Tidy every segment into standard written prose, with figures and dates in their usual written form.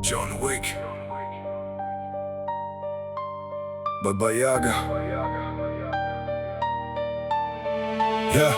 John Wick, Baba Yaga. Yeah.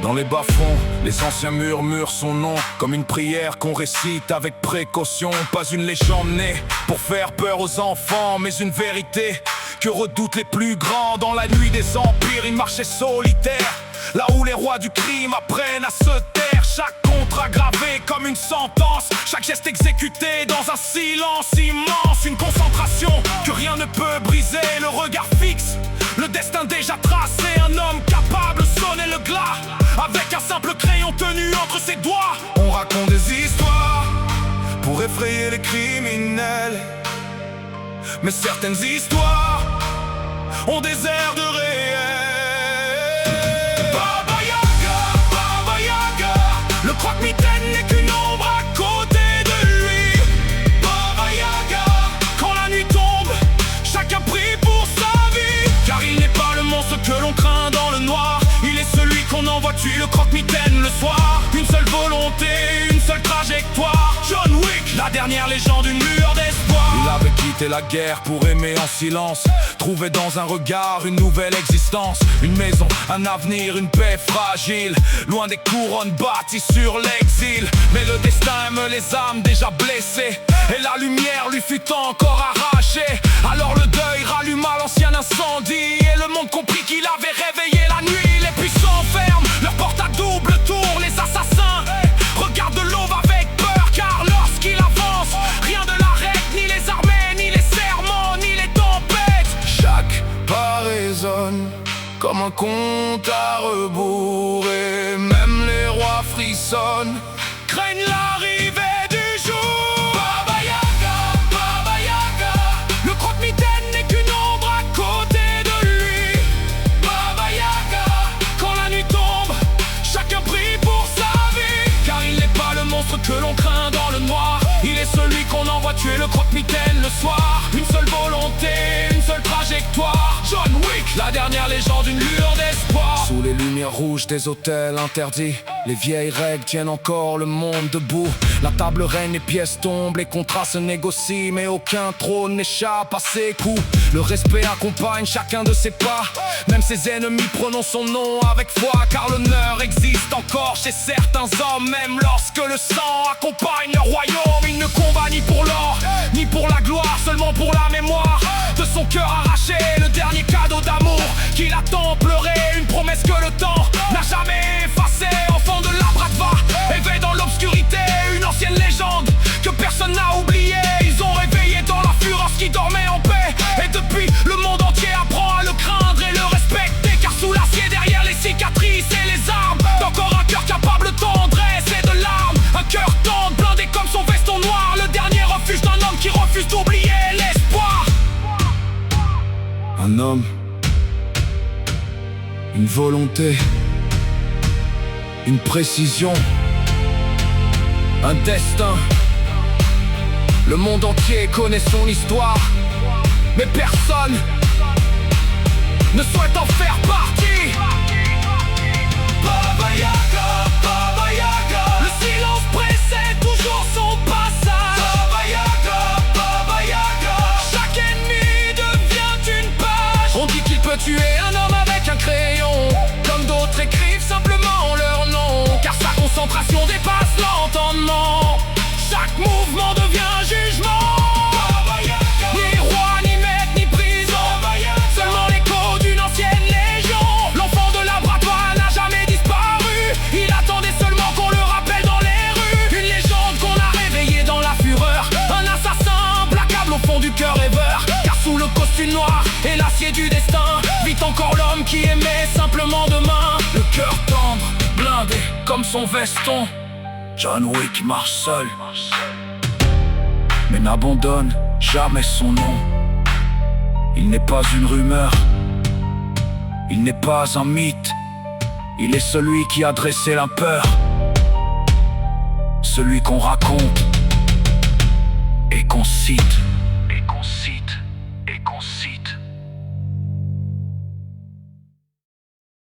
Dans les bas-fonds, les anciens murmurent son nom comme une prière qu'on récite avec précaution. Pas une légende née pour faire peur aux enfants, mais une vérité que redoutent les plus grands. Dans la nuit des empires, il marchait solitaire, là où les rois du crime apprennent à se taire. Chaque contrat gravé comme une sentence, chaque geste exécuté dans un silence immense. Une concentration que rien ne peut briser, le regard fixe, le destin déjà tracé. Un homme capable sonner le glas avec un simple crayon tenu entre ses doigts. On raconte des histoires pour effrayer les criminels, mais certaines histoires ont des airs de réel. Baba Yaga, le croque-mitaine n'est qu'une ombre à côté de lui. Baba Yaga, quand la nuit tombe, chacun prie pour sa vie. Car il n'est pas le monstre que l'on craint dans le noir, il est celui qu'on envoie tuer le croque-mitaine le soir. Une seule volonté, une seule trajectoire. John Wick, la dernière légende, une lueur d'espoir. Il avait quitté la guerre pour aimer en silence, trouver dans un regard une nouvelle existence. Une maison, un avenir, une paix fragile, loin des couronnes bâties sur l'exil. Mais le destin aime les âmes déjà blessées, et la lumière lui fut encore arrachée. Alors le deuil ralluma l'ancien incendie, et le monde comprit qu'il avait réveillé la nuit. Les puissants ferment leurs portes à double tour, les assassins regardent de l'aube avec peur, car lorsqu'il avance, rien de l'arrête, ni les armées, ni les serments, ni les tempêtes. Chaque pas résonne comme un compte à rebours, et même les rois frissonnent, craignent l'arrivée du jour. Baba Yaga, le croque-mitaine n'est qu'une ombre à côté de lui. Baba Yaga, quand la nuit tombe, chacun prie pour sa vie. Car il n'est pas le monstre que l'on craint dans le noir, il est celui qu'on envoie tuer le croque-mitaine le soir. Une seule volonté, une seule trajectoire. John Wick, la dernière légende, une lueur d'espoir. Sous les lumières rouges des hôtels interdits, les vieilles règles tiennent encore le monde debout. La table règne, les pièces tombent, les contrats se négocient, mais aucun trône n'échappe à ses coups. Le respect accompagne chacun de ses pas, même ses ennemis prononcent son nom avec foi. Car l'honneur existe encore chez certains hommes, même lorsque le sang accompagne leur royaume. Il ne combat ni pour l'or, ni pour la gloire, seulement pour la mémoire de son cœur arraché. Le dernier cadeau d'amour qu'il a tant pleuré, une promesse que le temps n'a jamais effacée. Enfant de la Bratva, éveillé dans l'obscurité, une ancienne légende que personne n'a oubliée. Ils ont réveillé dans la fureur ce qui dormait en paix, et depuis le monde entier apprend à le craindre et le respecter. Car sous l'acier, derrière les cicatrices et les armes, d'encore un cœur capable de tendresse et de larmes. Un cœur tendre, blindé comme son veston noir, le dernier refuge d'un homme qui refuse d'oublier l'espoir. Un homme, une volonté, une précision, un destin. Le monde entier connaît son histoire, mais personne ne souhaite en faire partie. Baba Yaga, le silence précède toujours son passage. Baba Yaga, chaque ennemi devient une page. On dit qu'il peut tuer un homme avec un crayon, comme d'autres écrivent simplement leur nom. Car sa concentration dépasse l'entendement, chaque mouvement devient un jugement. Ni roi, ni maître, ni prison, seulement l'écho d'une ancienne légion. L'enfant de la Bratva n'a jamais disparu, il attendait seulement qu'on le rappelle dans les rues. Une légende qu'on a réveillée dans la fureur, un assassin implacable au fond du cœur rêveur. Car sous le costume noir et l'acier du destin, vit encore l'homme qui aimait simplement demain. Le cœur tendre, blindé comme son veston, John Wick marche seul, mais n'abandonne jamais son nom. Il n'est pas une rumeur, il n'est pas un mythe, il est celui qui a dressé la peur, celui qu'on raconte et qu'on cite.